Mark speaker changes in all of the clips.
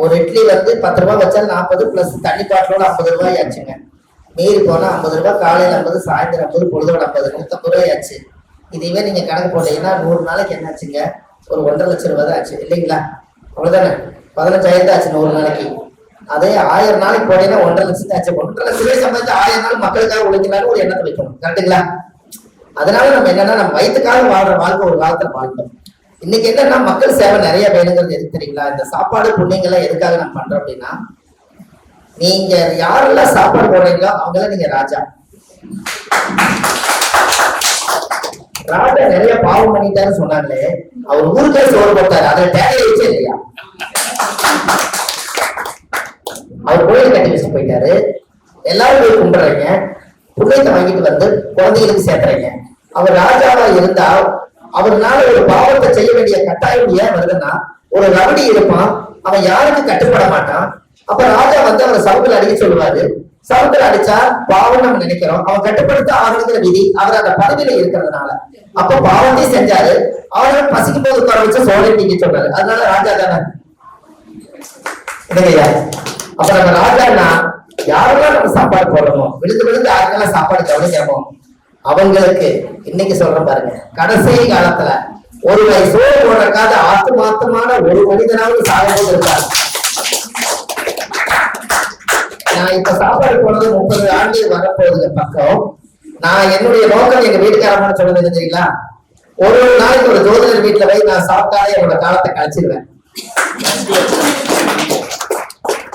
Speaker 1: ஒரு இட்லி வந்து 10 ரூபாய் வச்சா 40 பிளஸ் தண்ணி பாட்டிலோட 50 ரூபாய் ஆச்சுங்க. மீறி போனா 50 ரூபாய், காலையில 50, சாயந்தரம் 50, பொழுதோட 50, 150 ரூபாய் ஆச்சு. இதுவே நீங்க கணக்கு போட்டீங்கன்னா 100 நாளைக்கு என்ன ஆச்சுங்க? ஒரு 1.5 லட்சம் ரூபாய் தான் ஆச்சு இல்லைங்களா? அவ்வளவுதானே, 15,000 ஆச்சு 100 நாளைக்கு. அதே 1000 நாளைக்கு போனீங்கன்னா 1.5 லட்சம் ஆச்சு. 1.5 லட்சம் ரூபாய் சம்பாதிச்சு 1000 நாள் மக்களுக்காக உழைக்கலான்னு ஒரு எண்ணத்தை வைக்கணும். கரெக்டுங்களா? அதனால நம்ம என்னன்னா, நம்ம வயிற்றுக்காக வாழ்ற வாழ்க்கை ஒரு காலத்துல வாழ்ந்தோம். இன்னைக்கு என்னன்னா, மக்கள் சேவை நிறைய வேணுங்கிறது எதுக்கு தெரியுங்களா? இந்த சாப்பாடு புண்ணியங்கள்லாம் எதுக்காக நம்ம பண்றோம் அப்படின்னா, நீங்க யாரெல்லாம் சாப்பாடு போடுறீங்களோ அவங்களாம் நீங்க ராஜா. ராஜா நிறைய பாவம் பண்ணிட்டாருன்னு சொன்னாங்களே, அவர் ஊருக்கே சோறு போட்டாரு, அதுல தேவையை வச்சே இல்லையா? அவர் கோயில் கட்டி வச்சுட்டு போயிட்டாரு, எல்லாரும் போய் கும்பிடுறீங்க, புண்ணியத்தை வாங்கிட்டு வந்து குழந்தைகளுக்கு சேர்த்துறீங்க. அவர் ராஜாவா இருந்தா அவர்னால ஒரு பாவத்தை செய்ய வேண்டிய கட்டாயம் ஏன் வருதுன்னா, ஒரு ரவுடி இருப்பான், அவன் யாருக்கு கட்டுப்பட மாட்டான். அப்ப ராஜா வந்து அவரை சவுத்துல அடிக்க சொல்லுவாரு. சவுத்துல அடிச்சா பாவம் நம்ம நினைக்கிறோம், அவன் கட்டுப்படுத்த ஆகணுங்கிற விதி அவர் அந்த பதவியில இருக்கிறதுனால. அப்ப பாவத்தையும் செஞ்சாரு, அவரை பசிக்கும் போது குறை வச்சு சோழ நீங்க சொன்னாரு. அதனால ராஜா தானே இல்லையா? அப்ப நம்ம ராஜான்னா யாரெல்லாம் நம்ம சாப்பாடு போடுறோமோ, விழுந்து விழுந்து யாருக்கெல்லாம் சாப்பாடு கவனிக்கிறோமோ அவங்களுக்கு இன்னைக்கு சொல்றேன் பாருங்க, கடைசி காலத்துல ஒரு வகை சோறு போடுறக்காத ஆத்மாத்தமான ஒரு மனிதனாவது சாகும்போது இருக்காரு. நான் இப்ப சாப்பாடு போனது 30 ஆண்டு வரப்போகுது பக்கம். நான் என்னுடைய நோக்கம் எங்க வீட்டுக்காரமான சொன்னது தெரியுங்களா? ஒரு நாளைக்கு ஒரு ஜோதிடர் வீட்டுல போய் நான் சாப்பிட்டாலே என்னோட காலத்தை கழிச்சிருவேன்.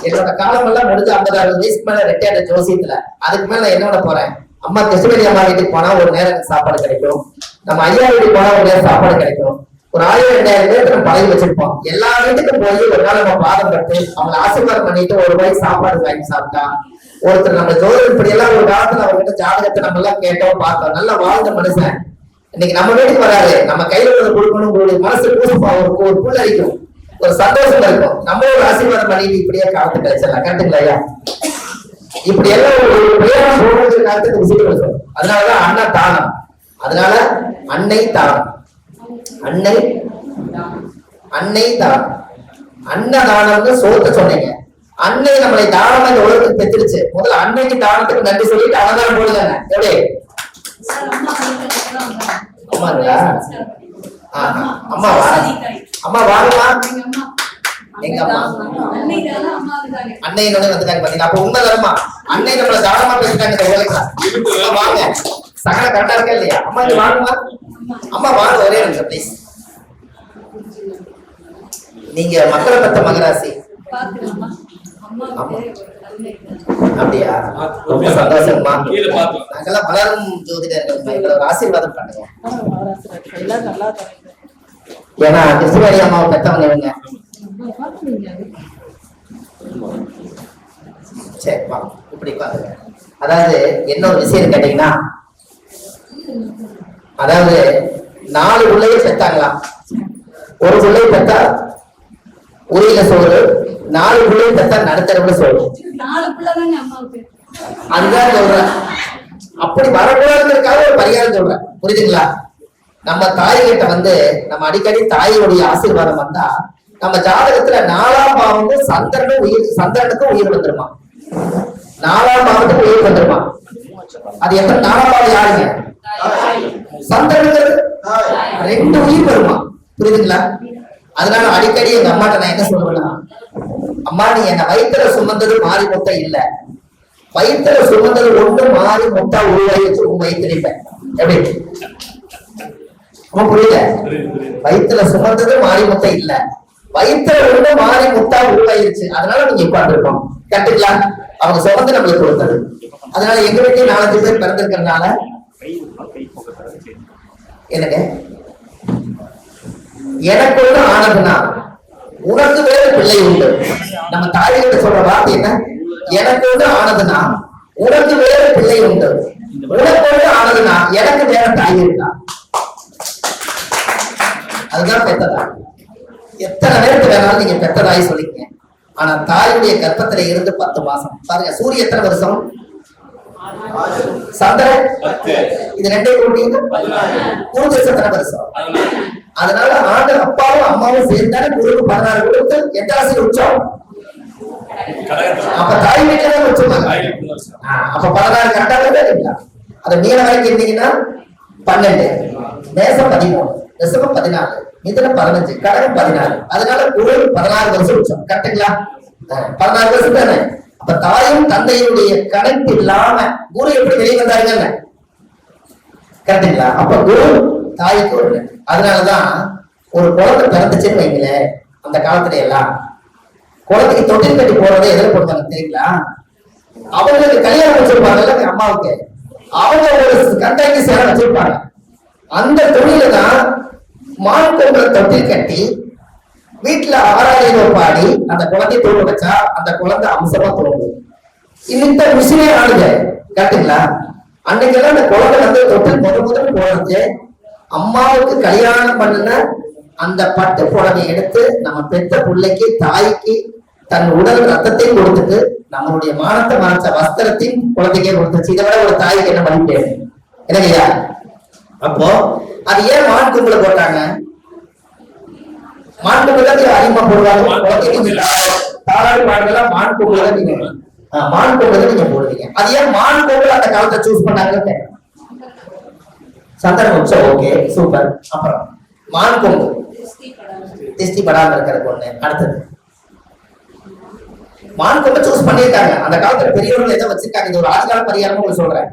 Speaker 1: என்னோட காலம் எல்லாம் முடிஞ்சு 50-60 வயசுக்கு மேல ரிட்டையர்ட் ஜோசியத்துல. அதுக்கு மேல நான் என்னோட போறேன், அம்மா கிருஷ்ணகிரி அம்மா வீட்டுக்கு போனா ஒரு நேரம் சாப்பாடு கிடைக்கும், நம்ம ஐயா வீட்டுக்கு போனா ஒரு நேரம் சாப்பாடு கிடைக்கும். ஒரு 1000-2000 பேருக்கு நம்ம பழகி வச்சிருப்போம். எல்லா வீட்டுக்கும் போய் ஒரு நாள் நம்ம பாதம் பட்டு அவங்க ஆசீர்வாதம் பண்ணிட்டு ஒரு ரூபாய்க்கு சாப்பாடு வாங்கி சாப்பிட்டா, ஒருத்தர் நம்ம ஜோதிடம் இப்படி எல்லாம் ஒரு காலத்துல அவர்கிட்ட ஜாதகத்தை நம்ம எல்லாம் கேட்டோம், பார்த்தோம், நல்லா வாழ்ந்த மனுஷன் இன்னைக்கு நம்ம வீட்டுக்கு வராது, நம்ம கையில கொடுக்கணும், உங்களுடைய மனசு ஒரு புல் அடிக்கும், ஒரு சந்தோஷம் இருக்கும். நம்ம ஒரு ஆசீர்வாதம் பண்ணிட்டு இப்படியே காலத்தை கழிச்சிடலாம். கரெக்டுங்களா ஐயா? இப்படி எல்லாம் ஒரு காலத்துக்கு விஷயங்கள் சொல்லும். அதனாலதான் அண்ணா தானம். அதனால அன்னை தானம், அன்னை தானம், அன்னதானம்னு சோத்த சொன்னீங்க. அன்னை நம்மளை தானமா இந்த உலகத்துக்கு பெற்றுருச்சு. முதல்ல அன்னைக்கு தானத்துக்கு நன்றி சொல்லிட்டு அன்னதானம் போடுங்க. எப்படி? அம்மாங்களா? அம்மாவா? அம்மா வாங்கம்மா. எங்க அம்மா அன்னையோட வந்துட்டாங்க பாத்தீங்களா? அப்ப உண்மைதானம்மா, அன்னை நம்மள தானமா பேசிட்டாங்க. வாங்க, சகல கரெக்டா இருக்கா இல்லையா? அம்மா இங்க வாங்கம்மா. அம்மா வாங்க, ஒரே நிமிஷம் ப்ளீஸ். நீங்க மக்களை பத்த மகராசி அப்படியா? ரொம்ப சந்தோஷம்மா. நாங்கெல்லாம் வளரும் ஜோதிடர்கள், எங்களோட ஆசீர்வாதம் பண்ணுங்க. ஏன்னா கிருஷ்ணகிரி அம்மாவை பெற்றவங்க இவங்க. சரி வாங்க, இப்படி பாருங்க. அதாவது என்ன ஒரு விஷயம் கேட்டீங்கன்னா, அதாவது 4 பிள்ளையை பெற்றாங்களாம். ஒரு பிள்ளையை பெற்றா உரியில சோறு, 4 பிள்ளையை பெற்றா நடுத்தரவுல சோறு. அதுதான் சொல்றேன். அப்படி வரக்கூடாதுங்கிறதுக்காக ஒரு பரிகாரம் சொல்றேன், புரியுதுங்களா? நம்ம தாய்கிட்ட வந்து நம்ம அடிக்கடி தாயோடைய ஆசீர்வாதம் வந்தா நம்ம ஜாதகத்துல 4ஆம் பாவம் சந்திரனுக்கும் உயிர் வந்துருமா, 4ஆம் பாவத்துக்கு உயிர் வந்துருமா. அது எப்படி? 4ஆம் பாவம் யாருங்க? சந்திரனுக்கு 2 உயிர் வருமா, புரியுதுங்களா? அதனால அடிக்கடி எங்க அம்மாட்ட நான் என்ன சொல்றேன்னா, அம்மா நீ என்ன வயிற்றுல சுமந்தது மாறி முட்டை இல்ல, வயிற்றுல சுமந்தது ஒண்ணு மாறி முட்டா உருவாயிடுச்சு உங்க வயிற்றுப்பேன். எப்படி? புரியல? வயிற்றுல சுமந்தது மாறி முட்டை இல்ல, வயிற்றுல ஒண்ணு மாறி முட்டா உருவாயிருச்சு. அதனால நீங்க உட்கார்ந்துருக்கோம். கட்டுக்கலாம், அவங்க சுமந்து நம்மளுக்கு கொடுத்தது. அதனால எங்க வீட்டையும் 4-5 பேர் பிறந்திருக்கிறதுனால என்னங்க, எனக்கு ஒண்ணு ஆனதுன்னா உனக்கு வேற பிள்ளை உண்டு. நம்ம தாய்கிட்ட சொல்ற வார்த்தை என்ன? எனக்கு ஒண்ணு ஆனதுன்னா உனக்கு வேற பிள்ளை உண்டு, உனக்கு ஒண்ணு ஆனதுன்னா எனக்கு வேற தாய் இருக்கா. அதுதான் பெத்ததாய். எத்தனை நேரத்து வேணாலும் நீங்க பெத்ததாய் சொல்லிக்கங்க. ஆனா தாயுடைய கர்ப்பத்துல இருந்து 10 மாசம் பாருங்க. சூரிய எத்தனை வருஷம்? சந்திரன் இது 2 கூட்டிங்க குரு தேசம் எத்தனை வருஷம்? அதனால ஆண்டு அப்பாவும் அம்மாவும் சேர்ந்தாலும் குருக்கு 16 கொடுத்து 8 ராசி உச்சம் அப்ப தாய் வீட்டுல தான் வச்சிருப்பாங்க. அப்ப 16 கரெக்டா இல்லைங்களா? அதை மீன வரைக்கும் இருந்தீங்கன்னா 12, மேசம் 13, ரிஷபம் 14, மிதுனம் 15, கடகம் 16. அதனால குரு 16 வருஷம் வச்சோம். கரெக்டுங்களா? 16 வருஷம் தானே. அப்ப தாயும் தந்தையுடைய கணக்கு இல்லாம குரு எப்படி வெளியே வந்தாருங்க? கரெக்டுங்களா? அப்ப குரு தாய்க்கு ஒரு. அதனாலதான் ஒரு குழந்தை பிறந்துச்சுன்னு வைங்களேன், அந்த காலத்துல எல்லாம் குழந்தைக்கு தொட்டில் கட்டி போறதை எதிர போடுவாங்க தெரியுங்களா? அவங்களுக்கு கல்யாணம் வச்சிருப்பாங்கல்ல அம்மாவுக்கு, அவங்க ஒரு கண்டாக்கி சேர வச்சிருப்பாங்க. அந்த துணியில தான் மான் கொம்புல தொட்டில் கட்டி வீட்டுல ஆராதனை பாடி அந்த குழந்தைய தூங்க வச்சா அந்த குழந்தை அம்சமா தூங்கும். இந்த மிஷினே ஆளுங்க. கரெக்டுங்களா? அன்னைக்கெல்லாம் அந்த குழந்தை வந்து தொட்டில் முதல் போறது அம்மாவுக்கு கல்யாணம் பண்ணின அந்த பட்டு புடவை எடுத்து நம்ம பெத்த பிள்ளைக்கு தாய்க்கு தன் உடல் ரத்தத்தையும் கொடுத்துட்டு நம்மளுடைய மானத்தை மறைச்ச வஸ்திரத்தையும் குழந்தைக்கே கொடுத்துச்சு. இதை விட ஒரு தாய்க்கு என்ன மதிப்பு இல்லையா? அப்போ அது ஏன் மான் கும்பல போட்டாங்க? மான் கும்பல அதிகமா போடுவாங்க. தாராளி பாடலாம் மான் கும்பல நீங்க மான் கும்பல நீங்க போடுவீங்க. அது ஏன் மான் கும்பல அந்த காலத்தை சூஸ் பண்ணாங்க? சந்தனம் உச்சம். Okay, super. அப்புறம் மான் கொம்பு திருஷ்டி படாம இருக்கிற பொண்ணு. அடுத்தது மான் கொம்பை சூஸ் பண்ணியிருக்காங்க. அந்த காலத்துல பெரியவர்கள் எதை வச்சிருக்காங்க? இது ஒரு ஆதிகால பரிகாரம் உங்களுக்கு சொல்றேன்.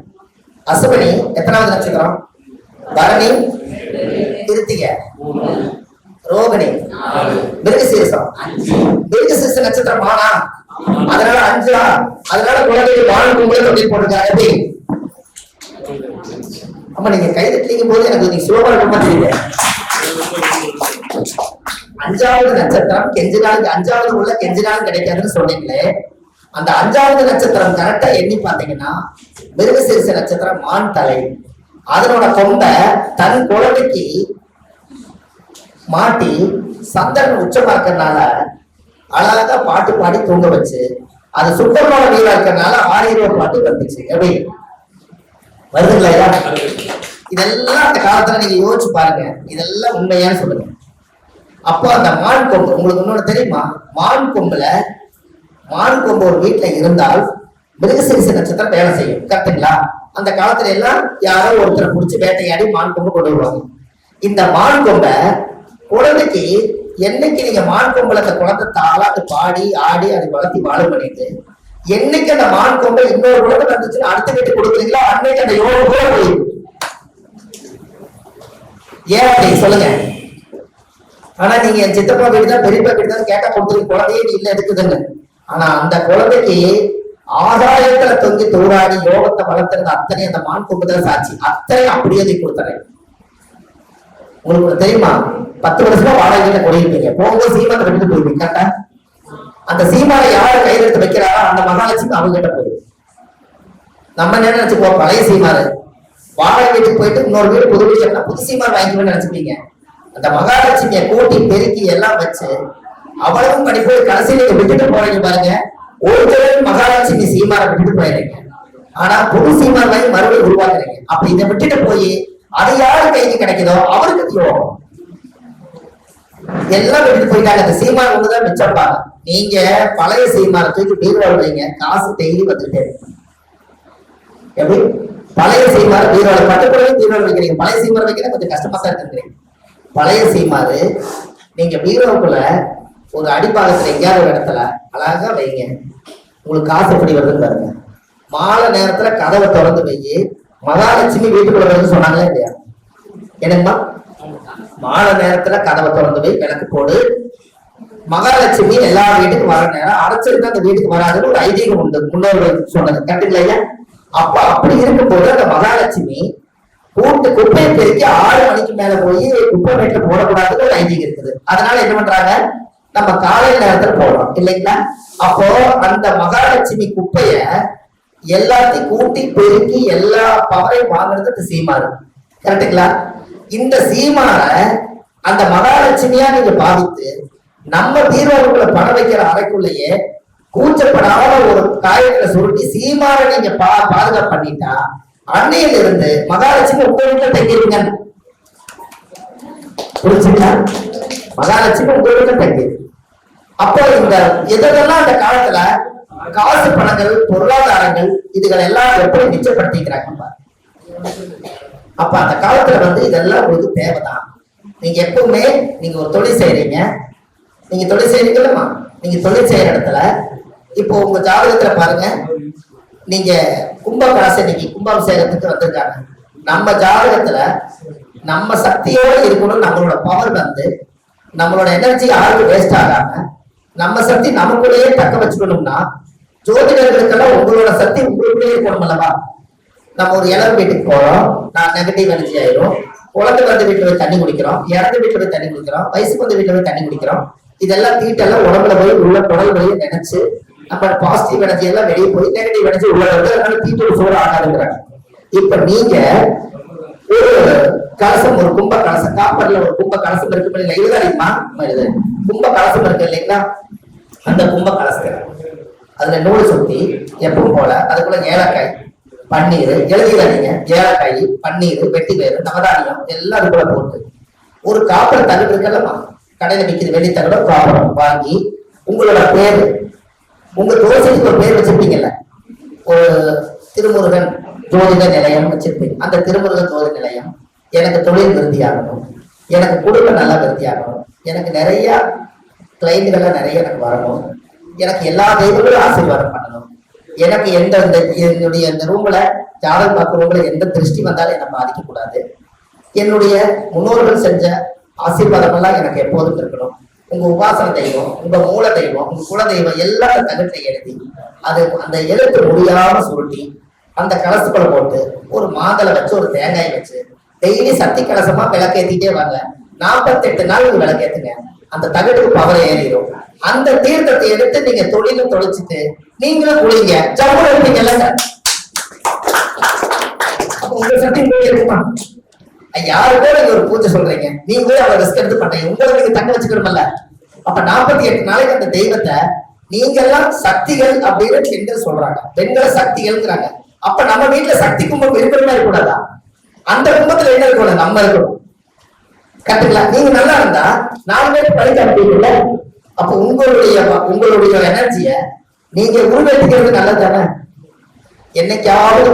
Speaker 1: அசுவனி எத்தனாவது நட்சத்திரம்? பரணி, கிருத்திகை, ரோகிணி, மிருகசீரிசம். மிருகசீரிச நட்சத்திரம் மானா, அதனால 5. அதனால குழந்தைகள் மான் கொம்புல தொட்டில் போட்டிருக்காங்க. எப்படி? ஆமா, நீங்க கை தட்டிக்கும் போது எனக்கு நீங்க சுலபமா ரொம்ப தெரியுது. 5வது நட்சத்திரம் கெஞ்சினாலும் 5வது உள்ள கெஞ்சினாலும் கிடைக்காதுன்னு சொன்னீங்களே, அந்த 5வது நட்சத்திரம் கரெக்டா எண்ணி பாத்தீங்கன்னா மிருகசீரிச நட்சத்திரம் மான் தலை. அதனோட கொம்பை தன் குழந்தைக்கு மாட்டி சந்திரன் உச்சமா இருக்கிறதுனால அழகா பாட்டு பாடி தூங்க வச்சு, அது சுத்தமான வீரா இருக்கிறதுனால 6 பாட்டு வந்துச்சு. எப்படி வருதுங்களா? இதெல்லாம் அந்த காலத்துல நீங்க யோசிச்சு பாருங்க. இதெல்லாம் உண்மையான்னு சொல்லுங்க. அப்போ அந்த மான் கொம்பு உங்களுக்கு இன்னொன்னு தெரியுமா? மான் கொம்பு ஒரு வீட்டுல இருந்தால் மிருகசீரிச நட்சத்திரம் வேலை செய்யும். கரெக்டுங்களா? அந்த காலத்துல எல்லாம் யாரோ ஒருத்தரை புடிச்சு வேட்டையாடி மான் கொம்பு கொண்டு வருவாங்க. இந்த மான் கொம்பை குழந்தைக்கு என்னைக்கு நீங்க மான் கொம்புல அந்த குழந்தை தாளாட்டு பாடி ஆடி அதை வளர்த்தி வாழ பண்ணிட்டு, என்னைக்கு அந்த மான் கொம்பை இன்னொரு குழந்தை வந்துச்சுன்னு அடுத்த வீட்டு கொடுக்குறீங்களோ அன்னைக்கு அந்த யோகம் கூட போயிடும். ஏன் அப்படி சொல்லுங்க? ஆனா நீங்க என் சித்தப்பா வீடு தான் பெரியப்பா வீடு தான் கேட்டா கொடுத்துருக்கு, குழந்தையே இல்ல இருக்குதுன்னு. ஆனா அந்த குழந்தைக்கு ஆதாயத்துல தொங்கி தூராடி யோகத்தை வளர்த்துறது அத்தனை அந்த மான் கொம்பு தான் சாட்சி. அத்தனை அப்படியே கொடுத்துறேன். உங்களுக்கு தெரியுமா? 10 வருஷமா வாடகை வீட்டை கொடியிருப்பீங்க, போகும்போது சீமானை விட்டு போயிருப்பீங்க. கரெக்டா? அந்த சீமானை யாரு கையில் எடுத்து வைக்கிறாரோ அந்த மகாலட்சுமி அவங்க கிட்ட போயிடும். நம்ம என்ன நினைச்சுப்போம்? பழைய சீமாரு வாடகை வீட்டுக்கு போயிட்டு இன்னொரு வீடு புது வீடு புது சீமான் வாங்கிக்கணும்னு நினைச்சுப்பீங்க. அந்த மகாலட்சுமியை கூட்டி பெருக்கி எல்லாம் வச்சு அவ்வளவும் பண்ணி போய் கடைசி நீங்க விட்டுட்டு போறீங்க பாருங்க. ஒருத்தர் மகாலட்சுமி சீமாரை விட்டுட்டு போயிடுறீங்க, ஆனா புது சீமான் வாங்கி மறுபடியும் உருவாக்குறீங்க. அப்ப இதை விட்டுட்டு போய் அது யாரு கைக்கு கிடைக்குதோ அவருக்கு யோகம். எல்லாம் விட்டுட்டு போயிட்டாங்க. அந்த சீமான் ஒண்ணுதான் மிச்சம்பாங்க. நீங்க பழைய சீமானை தூக்கி பீரோல வைங்க, காசு டெய்லி வந்துட்டே இருக்கு. எப்படி? பழைய சீமாறு பீரோல பட்டுக்கூடவே பீரோல வைக்கிறீங்க, பழைய சீமாறு வைக்கிற கொஞ்சம் கஷ்டமா தான் இருக்குறீங்க. பழைய சீமாறு நீங்க பீரோவுக்குள்ள ஒரு அடிப்பாகத்துல எங்கேயாவது ஒரு இடத்துல அழகா வைங்க. உங்களுக்கு காசு எப்படி வருதுன்னு பாருங்க. மாலை நேரத்துல கதவை திறந்து வையி, மகாலட்சுமி வீட்டுக்குள்ள வருதுன்னு சொன்னாங்களே இல்லையா? என்னங்கம்மா? மாலை நேரத்துல கதவை திறந்து வை, விளக்கு போடு. மகாலட்சுமி எல்லா வீட்டுக்கும் வர நேரம் அரைச்சிருந்தா அந்த வீட்டுக்கு வராதுன்னு ஒரு ஐதீகம் உண்டு, முன்னோர்கள் சொன்னது. கரெக்டுங்களா? அப்ப அப்படி இருக்கும்போது அந்த மகாலட்சுமி கூட்டு குப்பையை பெருக்கி 6 மணிக்கு மேல போய் குப்பை மேட்ல போடக்கூடாதுன்னு ஒரு ஐதீகம் இருக்குது. அதனால என்ன பண்றாங்க? நம்ம காலையில நேரத்துல போடுறோம் இல்லைங்களா? அப்போ அந்த மகாலட்சுமி குப்பைய எல்லாத்தையும் கூட்டி பெருக்கி எல்லா பவரையும் வாங்குறது இந்த சீமாறு. கரெக்டுங்களா? இந்த சீமார அந்த மகாலட்சுமியா நீங்க பாவித்து நம்ம பீரோவுக்குள்ள பணம் வைக்கிற அறைக்குள்ளேயே கூச்சப்படாத ஒரு காயங்களை சுருட்டி சீமார நீங்க பாதுகாப்பு பண்ணிட்டா அன்னையில இருந்து மகாலட்சுமி உங்க வீட்டுல தங்கிருங்க. புரிஞ்சுங்களா? மகாலட்சுமி உங்க வீட்டுல தங்கிரு. அப்போ இந்த எதெல்லாம் அந்த காலத்துல காசு பணங்கள் பொருளாதாரங்கள் இதுகள் எல்லாம் எப்படி நிச்சயப்படுத்திக்கிறாங்க. அப்ப அந்த காலத்துல வந்து இதெல்லாம் உங்களுக்கு தேவைதான். நீங்க எப்பவுமே நீங்க ஒரு தொழில் செய்யறீங்க, நீங்க தொழில் செய்யறீங்களா, நீங்க தொழில் செய்யற இடத்துல இப்போ உங்க ஜாதகத்துல பாருங்க, நீங்க கும்பகாசை இன்னைக்கு கும்பாபிஷேகத்துக்கு வந்திருக்காங்க. நம்ம ஜாதகத்துல நம்ம சக்தியோட இருக்கணும், நம்மளோட பவர் வந்து நம்மளோட எனர்ஜி யாருக்கும் வேஸ்ட் ஆகாம நம்ம சக்தி நமக்குள்ளேயே தக்க வச்சுக்கணும்னா ஜோதிடர்களுக்கெல்லாம் உங்களோட சக்தி உங்களுக்குள்ளேயே இருக்கணும் அல்லவா. நம்ம ஒரு இளம் வீட்டுக்கு போறோம், நான் நெகட்டிவ் எனர்ஜி ஆயிரும். குழந்தை வந்து வீட்டுல போய் தண்ணி குடிக்கிறோம், இறந்த வீட்டுல போய் தண்ணி குடிக்கிறோம், வயசுக்கு வந்து வீட்டுல போய் தண்ணி குடிக்கிறோம். இதெல்லாம் தீட்டெல்லாம் உடம்புல போய் உள்ள குடல் வழியை நினைச்சு நம்ம பாசிட்டிவ் எனர்ஜி எல்லாம் வெளியே போய் நெகட்டிவ் எனர்ஜி உள்ள வந்து அதனால தீட்டோட சோறு ஆகாதுங்கிறாங்க. இப்ப நீங்க ஒரு கலசம், ஒரு கும்ப கலசம், காப்பர்ல ஒரு கும்ப கலசம் இருக்கு இல்லைங்களா, இதுதான் கும்ப கலசம் இருக்கு இல்லைங்களா, அந்த கும்ப கலசத்துல அதுல நூல் சுத்தி எப்பவும் போல அதுக்குள்ள ஏலக்காய் பன்னீர் எழுதிடாதீங்க, ஏலக்காய் பன்னீர் வெட்டி வேறு நவதானியம் எல்லாம் அது கூட போட்டு ஒரு காப்பர் தகடு இருக்கல்லமா, கடையில விற்கிது வெள்ளி தகட காப்பரம் வாங்கி உங்களோட பேரு, உங்க தோசைக்கு ஒரு பேர் வச்சிருப்பீங்கல்ல, ஒரு திருமுருகன் ஜோதிட நிலையம் வச்சிருப்பீங்க. அந்த திருமுருகன் ஜோதிட நிலையம் எனக்கு தொழில் விருத்தியாகணும், எனக்கு குடும்பம் நல்லா விருத்தியாகணும், எனக்கு நிறைய கிளைண்டுகள்லாம் நிறைய எனக்கு வரணும், எனக்கு எல்லா தெய்வங்களும் ஆசீர்வாதம் பண்ணணும், எனக்கு எந்த என்னுடைய இந்த ரூம்ல ஜாதகம் பார்க்க ரூம்ல எந்த திருஷ்டி வந்தாலும் என்னை பாதிக்க கூடாது, என்னுடைய முன்னோர்கள் செஞ்ச ஆசீர்வாதம் எல்லாம் எனக்கு எப்போதும் இருக்கணும், உங்க உபாசன தெய்வம், உங்க மூல தெய்வம், உங்க குல தெய்வம் எல்லா தகட்டை எழுதி அது அந்த எழுத்து முடியாம சுருட்டி அந்த கலசுக்குள்ள போட்டு ஒரு மாதளை வச்சு ஒரு தேங்காய் வச்சு டெய்லி சக்தி கலசமா விளக்கேத்திட்டே வாங்க. 48 நாள் நீங்க விளக்கேத்துங்க, அந்த தகட்டுக்கு பவர் ஏறிடும். அந்த தீர்த்தத்தை எடுத்து நீங்க தொழிலும் தொலைச்சிட்டு நீங்களும் குளிங்க, ஜம்மு இருப்பீங்கல்ல சார். உங்க சக்தி இருக்குமா? யாருக்கோ நீங்க ஒரு பூஜை சொல்றீங்க, நீங்களே அவளை ரிஸ்க் எடுத்து பண்றீங்க, உங்களை நீங்க தக்க வச்சுக்கணும்ல. அப்ப 48 நாளைக்கு அந்த தெய்வத்தை நீங்க எல்லாம் சக்திகள் அப்படின்னு பெண்கள் சொல்றாங்க, பெண்களை சக்திகள்ங்கிறாங்க. அப்ப நம்ம வீட்டுல சக்தி கும்பம் இருக்கிறதா இருக்கக்கூடாதா? அந்த கும்பத்துல என்ன இருக்கணும்? நம்ம இருக்கணும். கட்டுக்கலாம். நீங்க நல்லா இருந்தா 4 பேருக்கு படிக்க அனுப்பிட்டீங்கல்ல, அப்ப உங்களுடைய எனர்ஜிய நீங்க உருவேற்றிக்கிறது நல்லது தானே. என்னைக்காவது